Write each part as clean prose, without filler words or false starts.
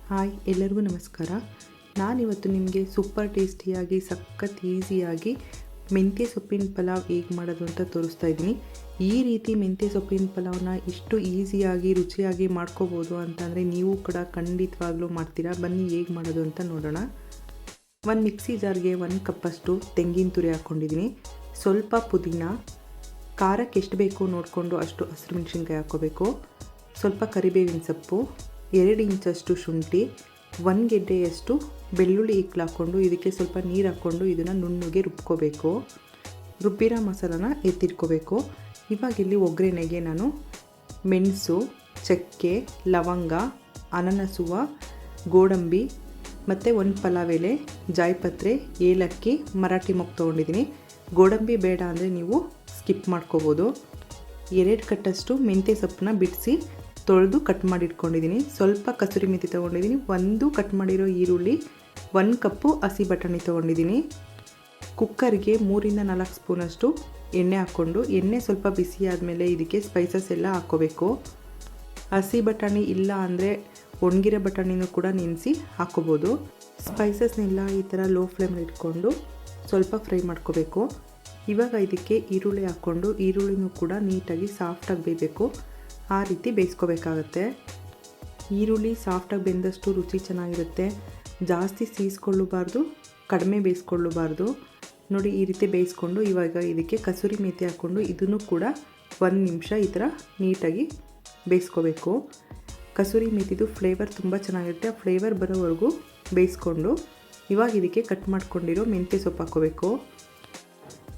Hi ಎಲ್ಲರಿಗೂ ನಮಸ್ಕಾರ. ನಾನಿವತ್ತು ನಿಮಗೆ ಸೂಪರ್ ಟೇಸ್ಟಿಯಾಗಿ ಸಖತ್ ಈಸಿಯಾಗಿ ಮೆಂತ್ಯ ಸೊಪ್ಪಿನ ಪಲಾವ್ ಹೇಗೆ ಮಾಡೋದು ಅಂತ ತೋರಿಸ್ತಾ ಇದ್ದೀನಿ. ಈ ರೀತಿ ಮೆಂತ್ಯ ಸೊಪ್ಪಿನ ಪಲಾವ್ನ ಇಷ್ಟು ಈಸಿಯಾಗಿ ರುಚಿಯಾಗಿ ಮಾಡ್ಕೋಬೋದು ಅಂತಂದರೆ ನೀವು ಕೂಡ ಖಂಡಿತವಾಗ್ಲೂ ಮಾಡ್ತೀರಾ. ಬನ್ನಿ ಹೇಗೆ ಮಾಡೋದು ಅಂತ ನೋಡೋಣ. ಒಂದು ಮಿಕ್ಸಿ ಜಾರ್ಗೆ 1 ಕಪ್ಪಷ್ಟು ತೆಂಗಿನ ತುರಿ ಹಾಕ್ಕೊಂಡಿದ್ದೀನಿ. ಸ್ವಲ್ಪ ಪುದೀನ, ಖಾರಕ್ಕೆ ಎಷ್ಟು ಬೇಕು ನೋಡಿಕೊಂಡು ಅಷ್ಟು ಹಸಿರು ಮೆಣಸಿನ್ಕಾಯಿ ಹಾಕ್ಕೋಬೇಕು. ಸ್ವಲ್ಪ ಕರಿಬೇವಿನ ಸೊಪ್ಪು, 2 ಇಂಚಷ್ಟು ಶುಂಠಿ, 1 ಗೆಡ್ಡೆಯಷ್ಟು ಬೆಳ್ಳುಳ್ಳಿ ಇಕ್ಕಲು ಹಾಕ್ಕೊಂಡು ಇದಕ್ಕೆ ಸ್ವಲ್ಪ ನೀರು ಹಾಕ್ಕೊಂಡು ಇದನ್ನು ನುಣ್ಣಗೆ ರುಬ್ಕೋಬೇಕು. ರುಬ್ಬಿರೋ ಮಸಾಲನ ಎತ್ತಿಟ್ಕೋಬೇಕು. ಇವಾಗ ಇಲ್ಲಿ ಒಗ್ಗರಣೆಗೆ ನಾನು ಮೆಣಸು, ಚಕ್ಕೆ, ಲವಂಗ, ಅನನಸುವ, ಗೋಡಂಬಿ ಮತ್ತು 1 ಪಲಾವ್ ಎಲೆ, ಜಾಯಿಪತ್ರೆ, ಏಲಕ್ಕಿ, ಮರಾಠಿ ಮೊಗ್ಗು ತೊಗೊಂಡಿದ್ದೀನಿ. ಗೋಡಂಬಿ ಬೇಡ ಅಂದರೆ ನೀವು ಸ್ಕಿಪ್ ಮಾಡ್ಕೋಬೋದು. 2 ಕಟ್ಟಷ್ಟು ಮೆಂತ್ಯ ಸೊಪ್ಪನ್ನ ಬಿಡಿಸಿ ತೊಳೆದು ಕಟ್ ಮಾಡಿ ಇಟ್ಕೊಂಡಿದ್ದೀನಿ. ಸ್ವಲ್ಪ ಕಸೂರಿ ಮೆಥಿ ತೊಗೊಂಡಿದ್ದೀನಿ. 1 ಕಟ್ ಮಾಡಿರೋ ಈರುಳ್ಳಿ, 1 ಕಪ್ಪು ಹಸಿ ಬಟಾಣಿ ತೊಗೊಂಡಿದ್ದೀನಿ. ಕುಕ್ಕರ್ಗೆ 3 ಇಂದ 4 ಸ್ಪೂನಷ್ಟು ಎಣ್ಣೆ ಹಾಕ್ಕೊಂಡು ಎಣ್ಣೆ ಸ್ವಲ್ಪ ಬಿಸಿ ಆದಮೇಲೆ ಇದಕ್ಕೆ ಸ್ಪೈಸಸ್ ಎಲ್ಲ ಹಾಕ್ಕೋಬೇಕು. ಹಸಿ ಬಟಾಣಿ ಇಲ್ಲ ಅಂದರೆ ಒಣಗಿರೋ ಬಟಾಣಿನೂ ಕೂಡ ನೆನೆಸಿ ಹಾಕ್ಕೋಬೋದು. ಸ್ಪೈಸಸ್ನೆಲ್ಲ ಈ ಥರ ಲೋ ಫ್ಲೇಮಲ್ಲಿ ಇಟ್ಕೊಂಡು ಸ್ವಲ್ಪ ಫ್ರೈ ಮಾಡ್ಕೋಬೇಕು. ಇವಾಗ ಇದಕ್ಕೆ ಈರುಳ್ಳಿ ಹಾಕ್ಕೊಂಡು ಈರುಳ್ಳಿನೂ ಕೂಡ ನೀಟಾಗಿ ಸಾಫ್ಟಾಗಿ ಬೇಯಬೇಕು. ಆ ರೀತಿ ಬೇಯಿಸ್ಕೋಬೇಕಾಗತ್ತೆ. ಈರುಳ್ಳಿ ಸಾಫ್ಟಾಗಿ ಬೆಂದಷ್ಟು ರುಚಿ ಚೆನ್ನಾಗಿರುತ್ತೆ. ಜಾಸ್ತಿ ಸೀಸ್ಕೊಳ್ಳಬಾರ್ದು, ಕಡಿಮೆ ಬೇಯಿಸ್ಕೊಳ್ಳಬಾರ್ದು. ನೋಡಿ ಈ ರೀತಿ ಬೇಯಿಸ್ಕೊಂಡು ಇವಾಗ ಇದಕ್ಕೆ ಕಸೂರಿ ಮೆಥಿ ಹಾಕ್ಕೊಂಡು ಇದನ್ನು ಕೂಡ 1 ನಿಮಿಷ ಈ ಥರ ನೀಟಾಗಿ ಬೇಯಿಸ್ಕೋಬೇಕು. ಕಸೂರಿ ಮೆಥಿದು ಫ್ಲೇವರ್ ತುಂಬ ಚೆನ್ನಾಗಿರುತ್ತೆ. ಆ ಫ್ಲೇವರ್ ಬರೋವರೆಗೂ ಬೇಯಿಸ್ಕೊಂಡು ಇವಾಗ ಇದಕ್ಕೆ ಕಟ್ ಮಾಡ್ಕೊಂಡಿರೋ ಮೆಂತ್ಯ ಸೊಪ್ಪು ಹಾಕ್ಕೋಬೇಕು.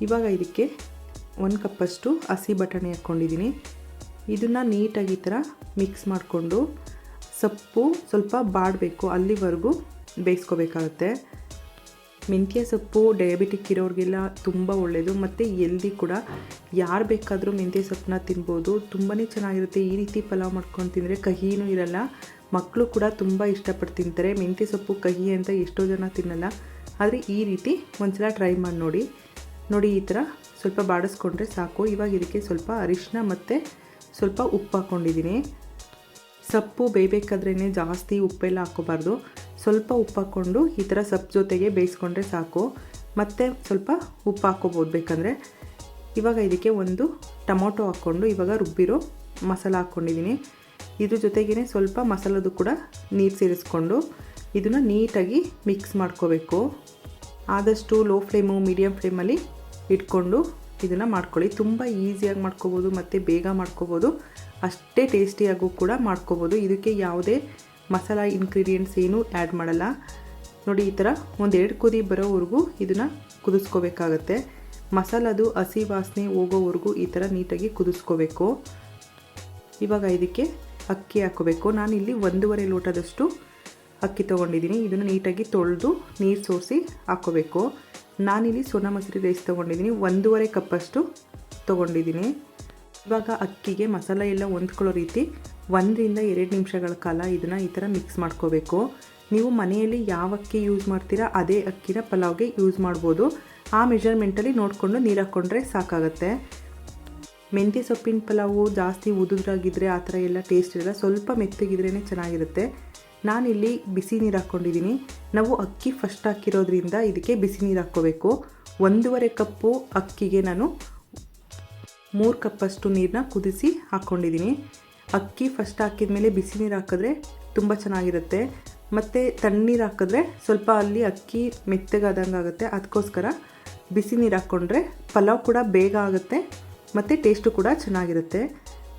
ಇವಾಗ ಇದಕ್ಕೆ 1 ಕಪ್ಪಷ್ಟು ಹಸಿ ಬಟಾಣಿ ಹಾಕ್ಕೊಂಡಿದ್ದೀನಿ. ಇದನ್ನು ನೀಟಾಗಿ ಈ ಥರ ಮಿಕ್ಸ್ ಮಾಡಿಕೊಂಡು ಸೊಪ್ಪು ಸ್ವಲ್ಪ ಬಾಡಬೇಕು ಅಲ್ಲಿವರೆಗೂ ಬೇಯಿಸ್ಕೋಬೇಕಾಗತ್ತೆ. ಮೆಂತ್ಯ ಸೊಪ್ಪು ಡಯಾಬಿಟಿಕ್ ಇರೋರಿಗೆಲ್ಲ ತುಂಬ ಒಳ್ಳೆಯದು ಮತ್ತು ಎಲ್ದಿ ಕೂಡ. ಯಾರು ಬೇಕಾದರೂ ಮೆಂತ್ಯ ಸೊಪ್ಪನ್ನ ತಿನ್ಬೋದು. ತುಂಬಾ ಚೆನ್ನಾಗಿರುತ್ತೆ. ಈ ರೀತಿ ಪಲಾವ್ ಮಾಡ್ಕೊಂಡು ತಿಂದರೆ ಕಹಿನೂ ಇರಲ್ಲ. ಮಕ್ಕಳು ಕೂಡ ತುಂಬ ಇಷ್ಟಪಟ್ಟು ತಿಂತಾರೆ. ಮೆಂತ್ಯ ಸೊಪ್ಪು ಕಹಿ ಅಂತ ಎಷ್ಟೋ ಜನ ತಿನ್ನಲ್ಲ. ಆದರೆ ಈ ರೀತಿ ಒಂದ್ಸಲ ಟ್ರೈ ಮಾಡಿ ನೋಡಿ. ಈ ಥರ ಸ್ವಲ್ಪ ಬಾಡಿಸ್ಕೊಂಡ್ರೆ ಸಾಕು. ಇವಾಗ ಇದಕ್ಕೆ ಸ್ವಲ್ಪ ಅರಿಶಿನ ಮತ್ತು ಸ್ವಲ್ಪ ಉಪ್ಪು ಹಾಕ್ಕೊಂಡಿದ್ದೀನಿ. ಸೊಪ್ಪು ಬೇಯಬೇಕಾದ್ರೇ ಜಾಸ್ತಿ ಉಪ್ಪೆಲ್ಲ ಹಾಕ್ಕೋಬಾರ್ದು. ಸ್ವಲ್ಪ ಉಪ್ಪು ಹಾಕ್ಕೊಂಡು ಈ ಥರ ಸೊಪ್ಪು ಜೊತೆಗೆ ಬೇಯಿಸ್ಕೊಂಡ್ರೆ ಸಾಕು. ಮತ್ತು ಸ್ವಲ್ಪ ಉಪ್ಪು ಹಾಕ್ಕೋಬೋದು ಬೇಕಂದರೆ. ಇವಾಗ ಇದಕ್ಕೆ 1 ಟೊಮೊಟೊ ಹಾಕ್ಕೊಂಡು ಇವಾಗ ರುಬ್ಬಿರೋ ಮಸಾಲ ಹಾಕ್ಕೊಂಡಿದ್ದೀನಿ. ಇದ್ರ ಜೊತೆಗೇ ಸ್ವಲ್ಪ ಮಸಾಲದು ಕೂಡ ನೀರು ಸೇರಿಸ್ಕೊಂಡು ಇದನ್ನು ನೀಟಾಗಿ ಮಿಕ್ಸ್ ಮಾಡ್ಕೋಬೇಕು. ಆದಷ್ಟು ಲೋ ಫ್ಲೇಮು ಮೀಡಿಯಮ್ ಫ್ಲೇಮಲ್ಲಿ ಇಟ್ಕೊಂಡು ಇದನ್ನು ಮಾಡ್ಕೊಳ್ಳಿ. ತುಂಬ ಈಸಿಯಾಗಿ ಮಾಡ್ಕೋಬೋದು ಮತ್ತು ಬೇಗ ಮಾಡ್ಕೋಬೋದು. ಅಷ್ಟೇ ಟೇಸ್ಟಿಯಾಗೂ ಕೂಡ ಮಾಡ್ಕೋಬೋದು. ಇದಕ್ಕೆ ಯಾವುದೇ ಮಸಾಲ ಇಂಗ್ರೀಡಿಯೆಂಟ್ಸ್ ಏನೂ ಆ್ಯಡ್ ಮಾಡಲ್ಲ. ನೋಡಿ ಈ ಥರ 1-2 ಕುದಿ ಬರೋವರೆಗೂ ಇದನ್ನು ಕುದಿಸ್ಕೋಬೇಕಾಗತ್ತೆ. ಮಸಾಲದು ಹಸಿ ವಾಸನೆ ಹೋಗೋವರೆಗೂ ಈ ಥರ ನೀಟಾಗಿ ಕುದಿಸ್ಕೋಬೇಕು. ಇವಾಗ ಇದಕ್ಕೆ ಅಕ್ಕಿ ಹಾಕ್ಕೋಬೇಕು. ನಾನಿಲ್ಲಿ 1.5 ಲೋಟದಷ್ಟು ಅಕ್ಕಿ ತೊಗೊಂಡಿದ್ದೀನಿ. ಇದನ್ನು ನೀಟಾಗಿ ತೊಳೆದು ನೀರು ಸೋಸಿ ಹಾಕ್ಕೋಬೇಕು. ನಾನಿಲ್ಲಿ ಸೋನಾ ಮಸೂರಿ ರೈಸ್ ತೊಗೊಂಡಿದ್ದೀನಿ. 1.5 ಕಪ್ಪಷ್ಟು ತೊಗೊಂಡಿದ್ದೀನಿ. ಇವಾಗ ಅಕ್ಕಿಗೆ ಮಸಾಲೆ ಎಲ್ಲ ಹೊಂದ್ಕೊಳ್ಳೋ ರೀತಿ 1 ರಿಂದ 2 ನಿಮಿಷಗಳ ಕಾಲ ಇದನ್ನು ಈ ಥರ ಮಿಕ್ಸ್ ಮಾಡ್ಕೋಬೇಕು. ನೀವು ಮನೆಯಲ್ಲಿ ಯಾವ ಅಕ್ಕಿ ಯೂಸ್ ಮಾಡ್ತೀರಾ ಅದೇ ಅಕ್ಕಿನ ಪಲಾವ್ಗೆ ಯೂಸ್ ಮಾಡ್ಬೋದು. ಆ ಮೆಜರ್ಮೆಂಟಲ್ಲಿ ನೋಡಿಕೊಂಡು ನೀರು ಹಾಕ್ಕೊಂಡ್ರೆ ಸಾಕಾಗತ್ತೆ. ಮೆಂತ್ಯ ಸೊಪ್ಪಿನ ಪಲಾವು ಜಾಸ್ತಿ ಉದುರಾಗಿದ್ದರೆ ಆ ಥರ ಎಲ್ಲ ಟೇಸ್ಟ್ ಇರಲ್ಲ. ಸ್ವಲ್ಪ ಮೆತ್ತಗಿದ್ರೇ ಚೆನ್ನಾಗಿರುತ್ತೆ. ನಾನಿಲ್ಲಿ ಬಿಸಿ ನೀರು ಹಾಕ್ಕೊಂಡಿದ್ದೀನಿ. ನಾವು ಅಕ್ಕಿ ಫಸ್ಟ್ ಹಾಕಿರೋದ್ರಿಂದ ಇದಕ್ಕೆ ಬಿಸಿ ನೀರು ಹಾಕ್ಕೋಬೇಕು. 1.5 ಕಪ್ಪು ಅಕ್ಕಿಗೆ ನಾನು 3 ಕಪ್ಪಷ್ಟು ನೀರನ್ನ ಕುದಿಸಿ ಹಾಕ್ಕೊಂಡಿದ್ದೀನಿ. ಅಕ್ಕಿ ಫಸ್ಟ್ ಹಾಕಿದ ಮೇಲೆ ಬಿಸಿ ನೀರು ಹಾಕಿದ್ರೆ ತುಂಬ ಚೆನ್ನಾಗಿರುತ್ತೆ. ಮತ್ತು ತಣ್ಣೀರು ಹಾಕಿದ್ರೆ ಸ್ವಲ್ಪ ಅಲ್ಲಿ ಅಕ್ಕಿ ಮೆತ್ತಗಾದಂಗೆ ಆಗುತ್ತೆ. ಅದಕ್ಕೋಸ್ಕರ ಬಿಸಿ ನೀರು ಹಾಕ್ಕೊಂಡ್ರೆ ಪಲಾವ್ ಕೂಡ ಬೇಗ ಆಗುತ್ತೆ ಮತ್ತು ಟೇಸ್ಟು ಕೂಡ ಚೆನ್ನಾಗಿರುತ್ತೆ.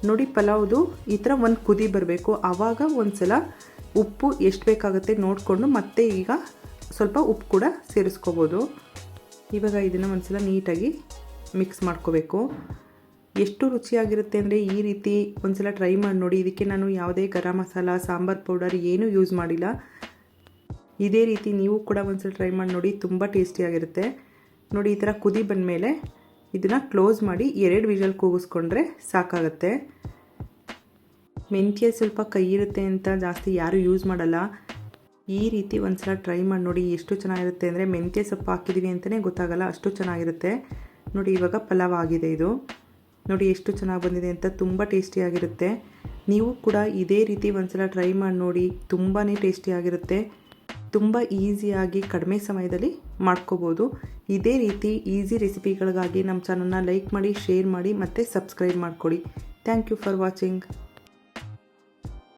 ನೋಡಿ ಪಲಾವ್ದು ಈ ಥರ 1 ಕುದಿ ಬರಬೇಕು. ಆವಾಗ ಒಂದು ಸಲ ಉಪ್ಪು ಎಷ್ಟು ಬೇಕಾಗುತ್ತೆ ನೋಡಿಕೊಂಡು ಮತ್ತೆ ಈಗ ಸ್ವಲ್ಪ ಉಪ್ಪು ಕೂಡ ಸೇರಿಸ್ಕೋಬೋದು. ಇವಾಗ ಇದನ್ನು ಒಂದು ಸಲ ನೀಟಾಗಿ ಮಿಕ್ಸ್ ಮಾಡ್ಕೋಬೇಕು. ಎಷ್ಟು ರುಚಿಯಾಗಿರುತ್ತೆ ಅಂದರೆ ಈ ರೀತಿ ಒಂದು ಸಲ ಟ್ರೈ ಮಾಡಿ ನೋಡಿ. ಇದಕ್ಕೆ ನಾನು ಯಾವುದೇ ಗರಂ ಮಸಾಲ, ಸಾಂಬಾರು ಪೌಡರ್ ಏನೂ ಯೂಸ್ ಮಾಡಿಲ್ಲ. ಇದೇ ರೀತಿ ನೀವು ಕೂಡ ಒಂದು ಸಲ ಟ್ರೈ ಮಾಡಿ ನೋಡಿ. ತುಂಬ ಟೇಸ್ಟಿಯಾಗಿರುತ್ತೆ. ನೋಡಿ ಈ ಥರ ಕುದಿ ಬಂದಮೇಲೆ ಇದನ್ನು ಕ್ಲೋಸ್ ಮಾಡಿ 2 ವಿಷಲ್ ಕೂಗಿಸ್ಕೊಂಡ್ರೆ ಸಾಕಾಗತ್ತೆ. ಮೆಂತ್ಯ ಸ್ವಲ್ಪ ಕೈ ಇರುತ್ತೆ ಅಂತ ಜಾಸ್ತಿ ಯಾರೂ ಯೂಸ್ ಮಾಡಲ್ಲ. ಈ ರೀತಿ ಒಂದು ಸಲ ಟ್ರೈ ಮಾಡಿ ನೋಡಿ. ಎಷ್ಟು ಚೆನ್ನಾಗಿರುತ್ತೆ ಅಂದರೆ ಮೆಂತ್ಯ ಸೊಪ್ಪು ಹಾಕಿದ್ದೀವಿ ಅಂತಲೇ ಗೊತ್ತಾಗಲ್ಲ, ಅಷ್ಟು ಚೆನ್ನಾಗಿರುತ್ತೆ. ನೋಡಿ ಇವಾಗ ಪಲಾವ್ ಆಗಿದೆ ಇದು. ನೋಡಿ ಎಷ್ಟು ಚೆನ್ನಾಗಿ ಬಂದಿದೆ ಅಂತ. ತುಂಬ ಟೇಸ್ಟಿಯಾಗಿರುತ್ತೆ. ನೀವು ಕೂಡ ಇದೇ ರೀತಿ ಒಂದ್ಸಲ ಟ್ರೈ ಮಾಡಿ ನೋಡಿ, ತುಂಬಾ ಟೇಸ್ಟಿಯಾಗಿರುತ್ತೆ. ತುಂಬ ಈಸಿಯಾಗಿ ಕಡಿಮೆ ಸಮಯದಲ್ಲಿ ಮಾಡ್ಕೋಬೋದು. ಇದೇ ರೀತಿ ಈಸಿ ರೆಸಿಪಿಗಳಿಗಾಗಿ ನಮ್ಮ ಚಾನಲ್ನ ಲೈಕ್ ಮಾಡಿ, ಶೇರ್ ಮಾಡಿ ಮತ್ತು ಸಬ್ಸ್ಕ್ರೈಬ್ ಮಾಡ್ಕೊಳ್ಳಿ. Thank you for watching.